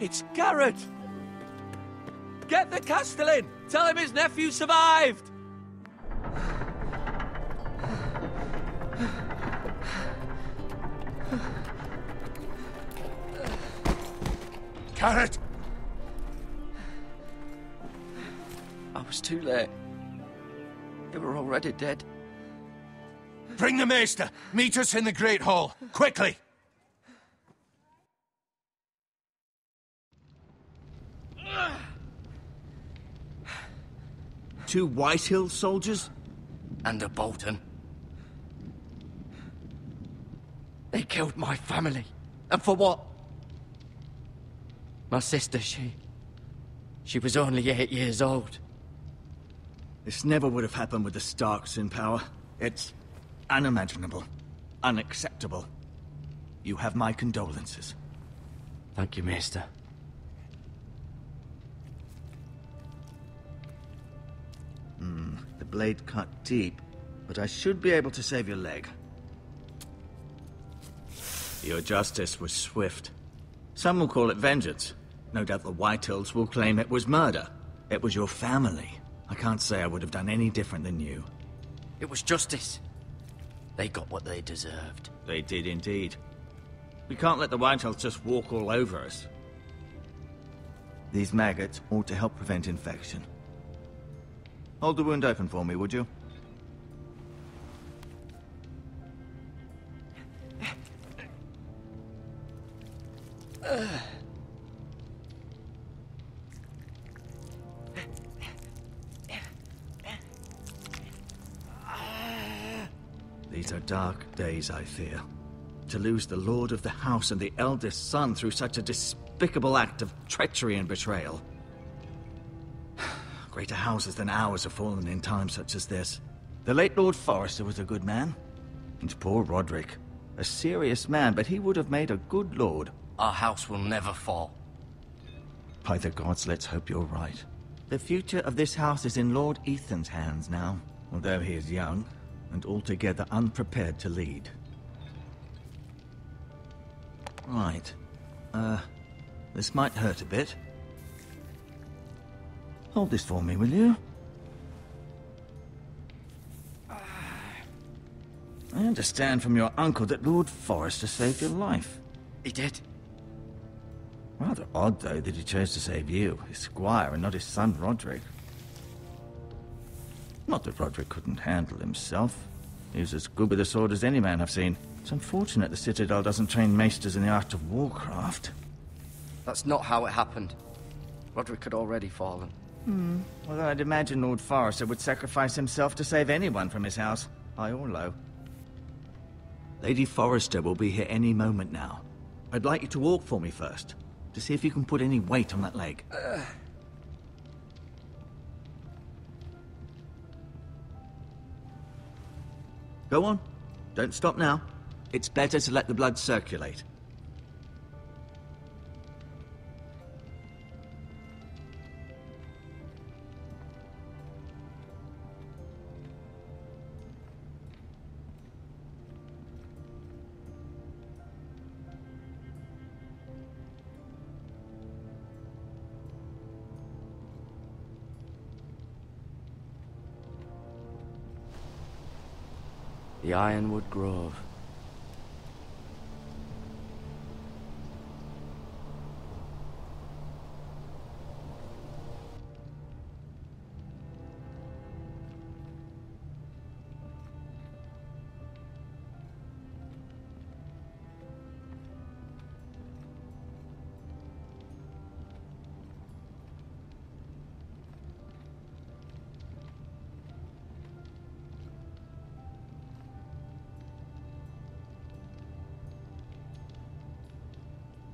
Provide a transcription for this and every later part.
It's Garrett! Get the Castellan! Tell him his nephew survived! Garrett! I was too late. They were already dead. Bring the Maester! Meet us in the Great Hall! Quickly! Two Whitehill soldiers? And a Bolton. They killed my family. And for what? My sister, she was only 8 years old. This never would have happened with the Starks in power. It's unimaginable. Unacceptable. You have my condolences. Thank you, Maester. The blade cut deep, but I should be able to save your leg. Your justice was swift. Some will call it vengeance. No doubt the Whitehills will claim it was murder. It was your family. I can't say I would have done any different than you. It was justice. They got what they deserved. They did indeed. We can't let the Whitehills just walk all over us. These maggots ought to help prevent infection. Hold the wound open for me, would you? These are dark days, I fear. To lose the Lord of the House and the eldest son through such a despicable act of treachery and betrayal. Greater houses than ours have fallen in times such as this. The late Lord Forrester was a good man. And poor Roderick. A serious man, but he would have made a good lord. Our house will never fall. By the gods, let's hope you're right. The future of this house is in Lord Ethan's hands now, although he is young and altogether unprepared to lead. Right. This might hurt a bit. Hold this for me, will you? I understand from your uncle that Lord Forrester saved your life. He did. Rather odd, though, that he chose to save you, his squire, and not his son Roderick. Not that Roderick couldn't handle himself. He was as good with a sword as any man I've seen. It's unfortunate the Citadel doesn't train maesters in the art of warcraft. That's not how it happened. Roderick had already fallen. Although I'd imagine Lord Forrester would sacrifice himself to save anyone from his house, high or low. Lady Forrester will be here any moment now. I'd like you to walk for me first, to see if you can put any weight on that leg. Go on. Don't stop now. It's better to let the blood circulate. The Ironwood Grove.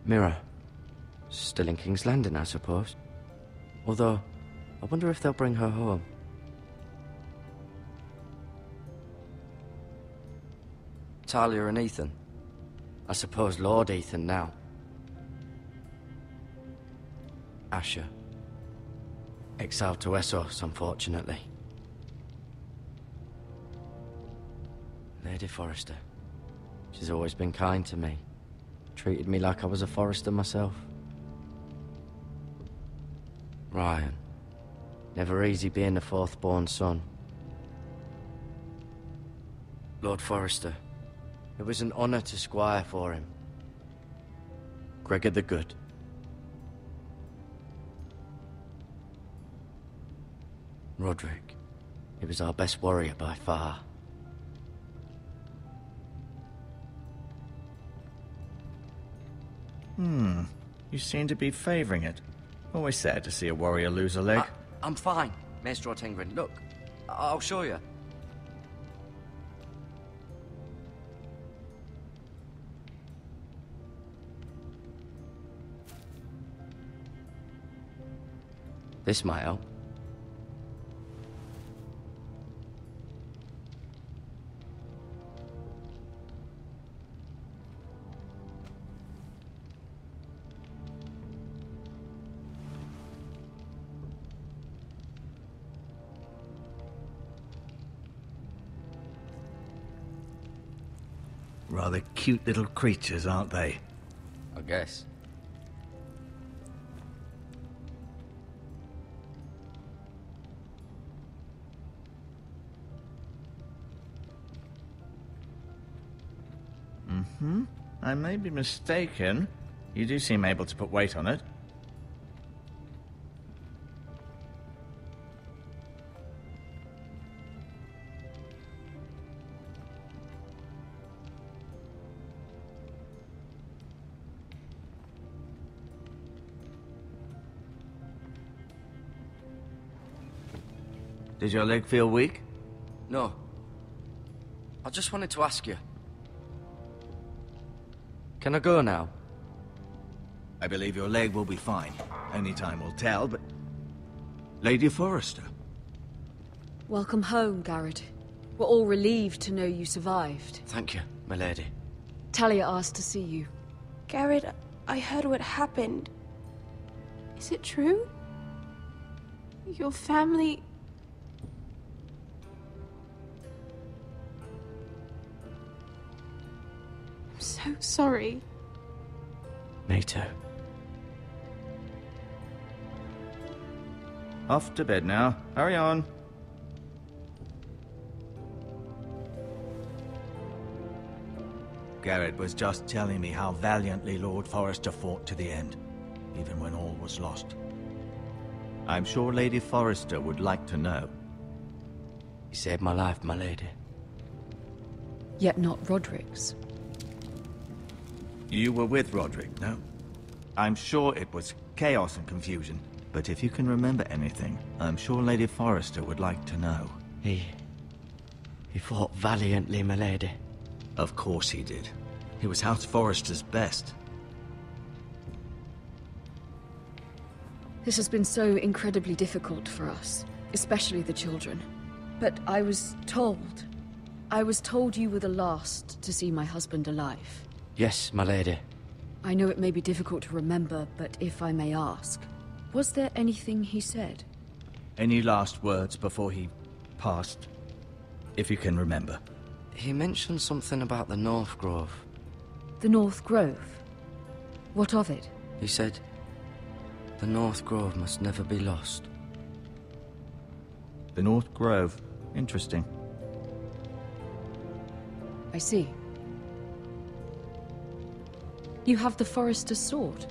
Mira. Still in King's Landing, I suppose. Although, I wonder if they'll bring her home. Talia and Ethan. I suppose Lord Ethan now. Asher. Exiled to Essos, unfortunately. Lady Forrester. She's always been kind to me. Treated me like I was a Forrester myself. Ryan. Never easy being the fourth-born son. Lord Forrester, it was an honor to squire for him. Gregor the Good. Roderick, he was our best warrior by far. You seem to be favoring it. Always sad to see a warrior lose a leg. I'm fine, Maester Ortengren. Look, I'll show you. This might help. Rather cute little creatures, aren't they? I guess. I may be mistaken. You do seem able to put weight on it. Did your leg feel weak? No. I just wanted to ask you. Can I go now? I believe your leg will be fine. Only time will tell, but... Lady Forrester. Welcome home, Garrett. We're all relieved to know you survived. Thank you, my lady. Talia asked to see you. Garrett, I heard what happened. Is it true? Your family... I'm so sorry. Me too. Off to bed now. Hurry on. Garrett was just telling me how valiantly Lord Forrester fought to the end, even when all was lost. I'm sure Lady Forrester would like to know. You saved my life, my lady. Yet not Roderick's. You were with Roderick, no? I'm sure it was chaos and confusion, but if you can remember anything, I'm sure Lady Forrester would like to know. He fought valiantly, my lady. Of course he did. He was House Forrester's best. This has been so incredibly difficult for us, especially the children. But I was told you were the last to see my husband alive. Yes, my lady. I know it may be difficult to remember, but if I may ask, was there anything he said? Any last words before he passed? If you can remember. He mentioned something about the North Grove. The North Grove? What of it? He said, the North Grove must never be lost. The North Grove. Interesting. I see. You have the Forrester's sword.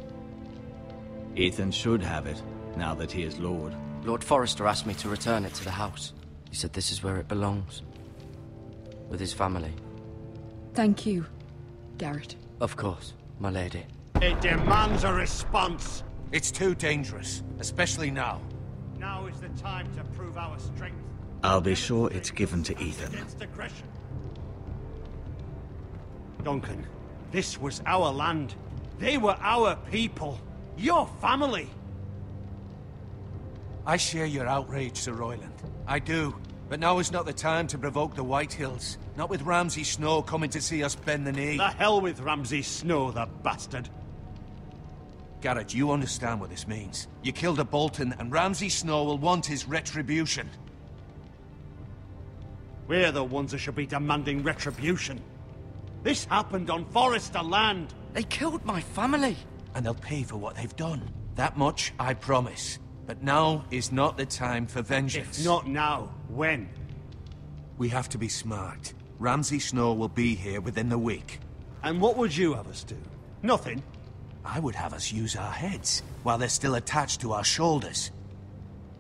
Ethan should have it, now that he is Lord. Lord Forrester asked me to return it to the house. He said this is where it belongs. With his family. Thank you, Garrett. Of course, my lady. It demands a response. It's too dangerous, especially now. Now is the time to prove our strength. I'll be sure it's given to Ethan. Against aggression. Duncan, this was our land. They were our people. Your family. I share your outrage, Sir Royland. I do. But now is not the time to provoke the Whitehills. Not with Ramsay Snow coming to see us bend the knee. The hell with Ramsay Snow, the bastard. Garrett, you understand what this means. You killed a Bolton, and Ramsay Snow will want his retribution. We're the ones that should be demanding retribution. This happened on Forrester land. They killed my family. And they'll pay for what they've done. That much, I promise. But now is not the time for vengeance. If not now, when? We have to be smart. Ramsay Snow will be here within the week. And what would you have us do? Nothing? I would have us use our heads, while they're still attached to our shoulders.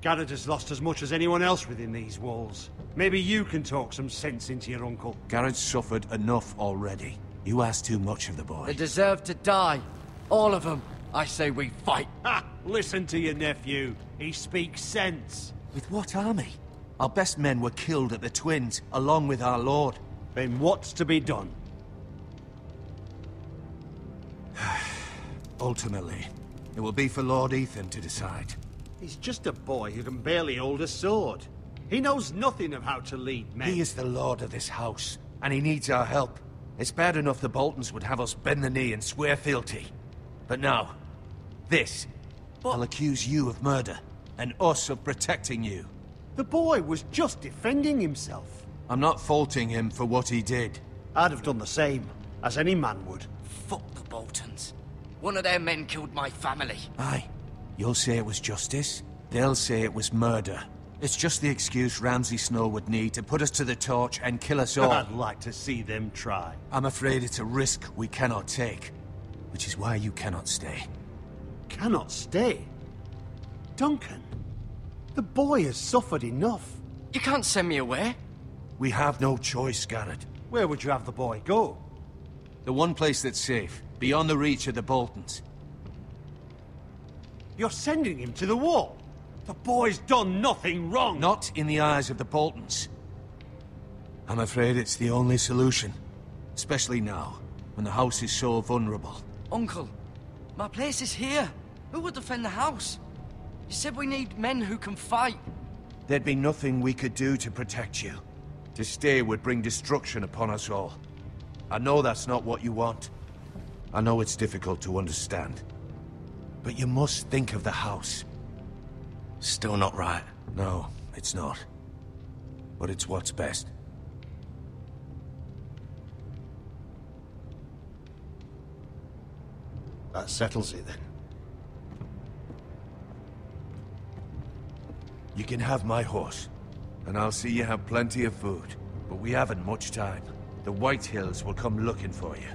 Garrett has lost as much as anyone else within these walls. Maybe you can talk some sense into your uncle. Garrett's suffered enough already. You ask too much of the boy. They deserve to die. All of them. I say we fight. Ha! Listen to your nephew. He speaks sense. With what army? Our best men were killed at the Twins, along with our lord. Then what's to be done? Ultimately, it will be for Lord Ethan to decide. He's just a boy who can barely hold a sword. He knows nothing of how to lead men. He is the lord of this house, and he needs our help. It's bad enough the Boltons would have us bend the knee and swear fealty. But now, this. I'll accuse you of murder, and us of protecting you. The boy was just defending himself. I'm not faulting him for what he did. I'd have done the same, as any man would. Fuck the Boltons. One of their men killed my family. Aye. You'll say it was justice. They'll say it was murder. It's just the excuse Ramsay Snow would need to put us to the torch and kill us all. I'd like to see them try. I'm afraid it's a risk we cannot take. Which is why you cannot stay. Cannot stay? Duncan, the boy has suffered enough. You can't send me away. We have no choice, Garrett. Where would you have the boy go? The one place that's safe, beyond the reach of the Boltons. You're sending him to the wall. The boy's done nothing wrong. Not in the eyes of the Boltons. I'm afraid it's the only solution. Especially now, when the house is so vulnerable. Uncle, my place is here. Who would defend the house? You said we need men who can fight. There'd be nothing we could do to protect you. To stay would bring destruction upon us all. I know that's not what you want. I know it's difficult to understand. But you must think of the house. Still not right. No, it's not. But it's what's best. That settles it then. You can have my horse, and I'll see you have plenty of food. But we haven't much time. The White Hills will come looking for you.